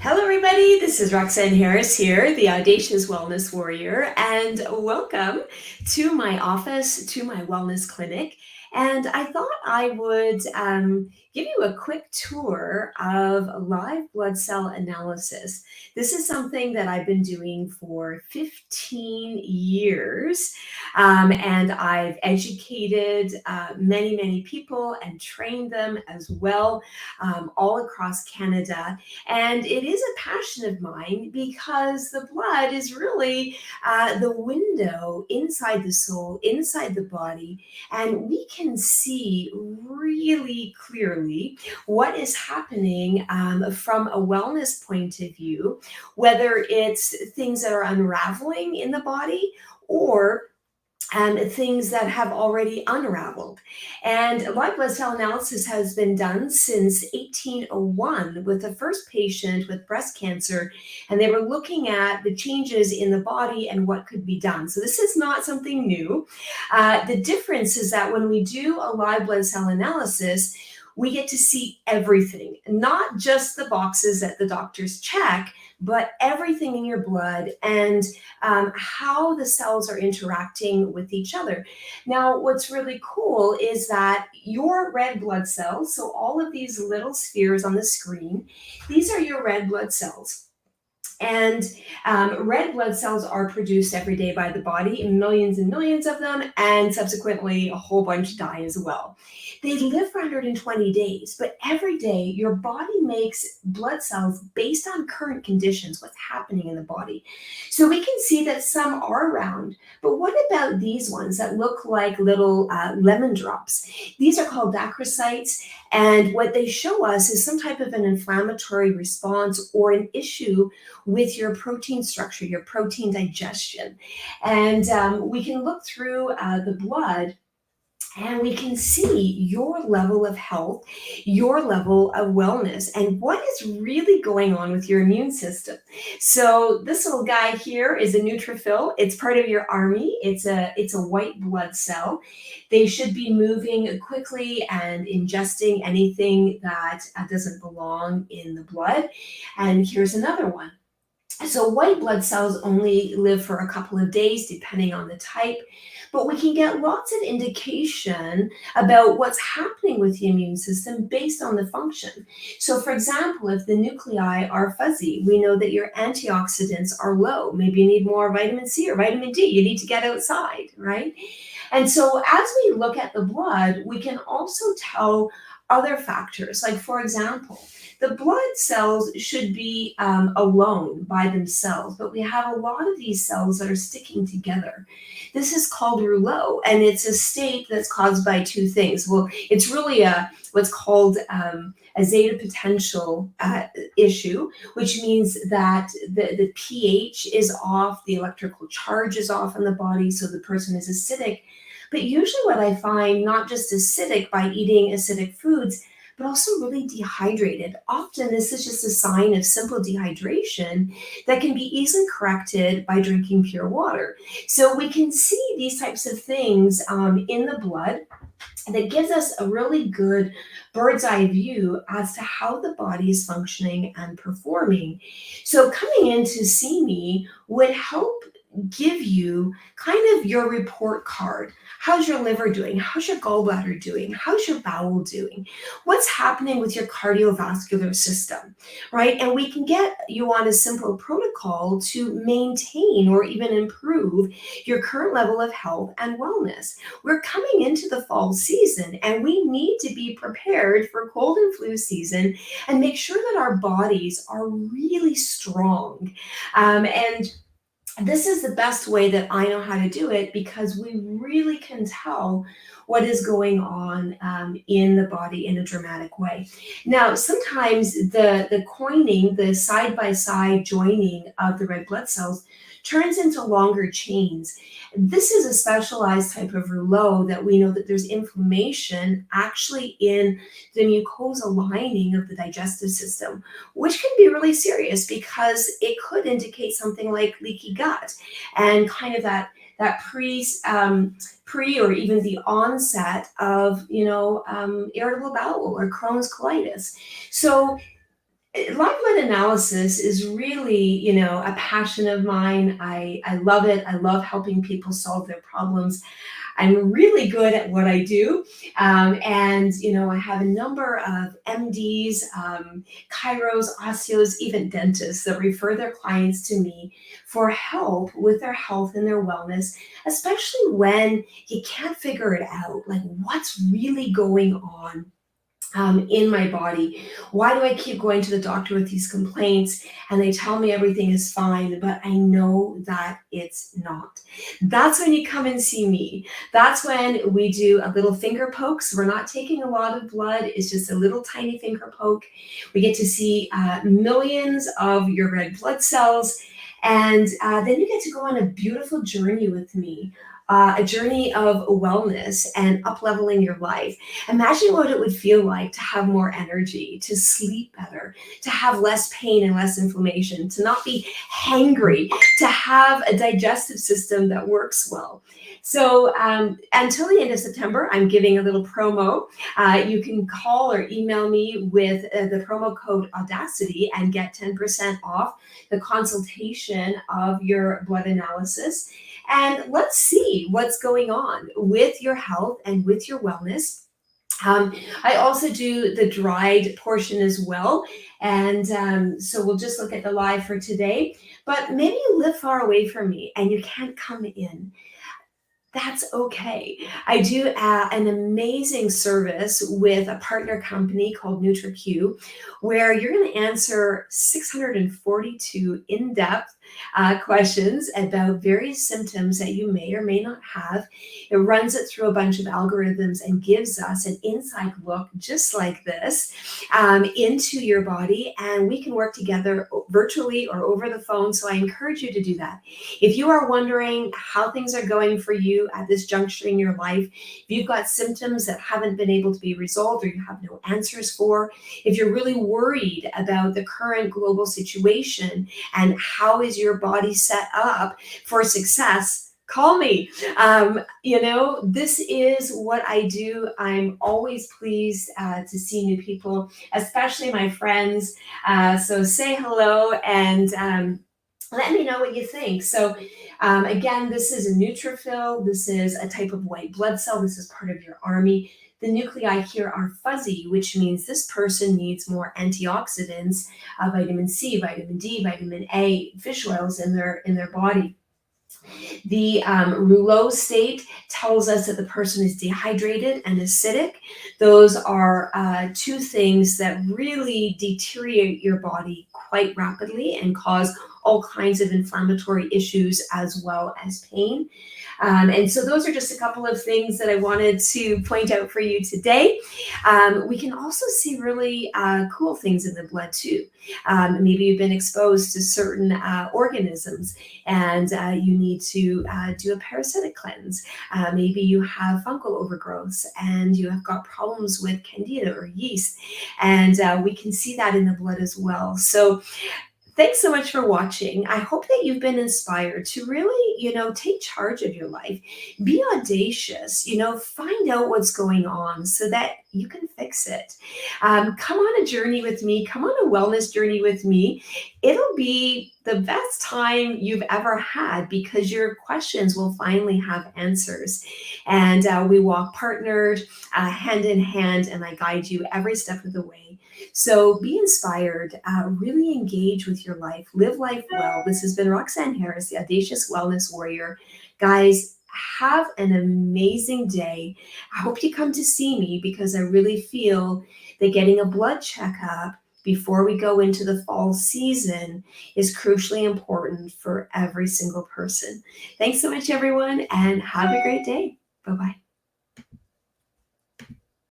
Hello, everybody. This is Roxanne Harris here, the Audacious Wellness Warrior, and welcome to my office, to my wellness clinic. And I thought I would give you a quick tour of live blood cell analysis. This is something that I've been doing for 15 years, and I've educated many, many people and trained them as well, all across Canada. And it is a passion of mine because the blood is really the window inside the soul, inside the body, and we can see really clearly what is happening from a wellness point of view, whether it's things that are unraveling in the body or things that have already unraveled. And live blood cell analysis has been done since 1801 with the first patient with breast cancer, and they were looking at the changes in the body and what could be done. So this is not something new. The difference is that when we do a live blood cell analysis, we get to see everything, not just the boxes that the doctors check, but everything in your blood and how the cells are interacting with each other. Now, what's really cool is that your red blood cells, so all of these little spheres on the screen, these are your red blood cells. And red blood cells are produced every day by the body, millions and millions of them, and subsequently a whole bunch die as well. They live for 120 days, but every day your body makes blood cells based on current conditions, what's happening in the body. So we can see that some are round, but what about these ones that look like little lemon drops? These are called dacrocytes, and what they show us is some type of an inflammatory response or an issue with your protein structure, your protein digestion. And we can look through the blood and we can see your level of health, your level of wellness, and what is really going on with your immune system. So this little guy here is a neutrophil. It's part of your army. It's a white blood cell. They should be moving quickly and ingesting anything that doesn't belong in the blood. And here's another one. So white blood cells only live for a couple of days, depending on the type, but we can get lots of indication about what's happening with the immune system based on the function. So for example, if the nuclei are fuzzy, we know that your antioxidants are low. Maybe you need more vitamin C or vitamin D. You need to get outside, right? And so as we look at the blood, we can also tell other factors. Like for example, the blood cells should be alone by themselves, but we have a lot of these cells that are sticking together. This is called rouleau, and it's a state that's caused by two things. Well, it's really what's called a zeta potential issue, which means that the pH is off, the electrical charge is off in the body, so the person is acidic. But usually what I find, not just acidic by eating acidic foods, but also really dehydrated. Often this is just a sign of simple dehydration that can be easily corrected by drinking pure water. So we can see these types of things in the blood that gives us a really good bird's eye view as to how the body is functioning and performing. So coming in to see me would help give you kind of your report card. How's your liver doing? How's your gallbladder doing? How's your bowel doing? What's happening with your cardiovascular system, right? And we can get you on a simple protocol to maintain or even improve your current level of health and wellness. We're coming into the fall season and we need to be prepared for cold and flu season and make sure that our bodies are really strong. And this is the best way that I know how to do it because we really can tell what is going on in the body in a dramatic way. Now, sometimes the coining, the side-by-side joining of the red blood cells turns into longer chains. This is a specialized type of rouleau that we know that there's inflammation actually in the mucosa lining of the digestive system, which can be really serious because it could indicate something like leaky gut and kind of that pre or even the onset of irritable bowel or Crohn's colitis. So Live blood analysis is really, a passion of mine. I love it. I love helping people solve their problems. I'm really good at what I do. And, I have a number of MDs, chiros, osteos, even dentists that refer their clients to me for help with their health and their wellness, especially when you can't figure it out. Like, what's really going on in my body? Why do I keep going to the doctor with these complaints and they tell me everything is fine, but I know that it's not? That's when you come and see me. That's when we do a little finger pokes. We're not taking a lot of blood, it's just a little tiny finger poke. We get to see millions of your red blood cells. And then you get to go on a beautiful journey with me, a journey of wellness and up leveling your life. Imagine what it would feel like to have more energy, to sleep better, to have less pain and less inflammation, to not be hangry, to have a digestive system that works well. So until the end of September, I'm giving a little promo. You can call or email me with the promo code Audacity and get 10% off the consultation of your blood analysis. And let's see what's going on with your health and with your wellness. I also do the dried portion as well. And so we'll just look at the live for today. But maybe you live far away from me and you can't come in. That's okay. I do an amazing service with a partner company called NutriQ, where you're going to answer 642 in-depth questions about various symptoms that you may or may not have. It runs it through a bunch of algorithms and gives us an inside look, just like this, into your body. And we can work together virtually or over the phone. So I encourage you to do that. If you are wondering how things are going for you at this juncture in your life, if you've got symptoms that haven't been able to be resolved or you have no answers for, if you're really worried about the current global situation and how is your body set up for success, call me. This is what I do. I'm always pleased to see new people, especially my friends. So say hello and let me know what you think. So again, this is a neutrophil. This is a type of white blood cell. This is part of your army. The nuclei here are fuzzy, which means this person needs more antioxidants, vitamin C, vitamin D, vitamin A, fish oils in their body. The rouleau state tells us that the person is dehydrated and acidic. Those are two things that really deteriorate your body quite rapidly and cause all kinds of inflammatory issues as well as pain. And so those are just a couple of things that I wanted to point out for you today. We can also see really cool things in the blood too. Maybe you've been exposed to certain organisms and you need to do a parasitic cleanse. Maybe you have fungal overgrowths and you have got problems with candida or yeast. And we can see that in the blood as well. So thanks so much for watching. I hope that you've been inspired to really, take charge of your life. Be audacious, find out what's going on so that you can fix it. Come on a journey with me. Come on a wellness journey with me. It'll be the best time you've ever had because your questions will finally have answers. And we walk partnered, hand in hand, and I guide you every step of the way. So be inspired, really engage with your life, live life well. This has been Roxanne Harris, the Audacious Wellness Warrior. Guys, have an amazing day. I hope you come to see me because I really feel that getting a blood checkup before we go into the fall season is crucially important for every single person. Thanks so much, everyone, and have a great day. Bye-bye.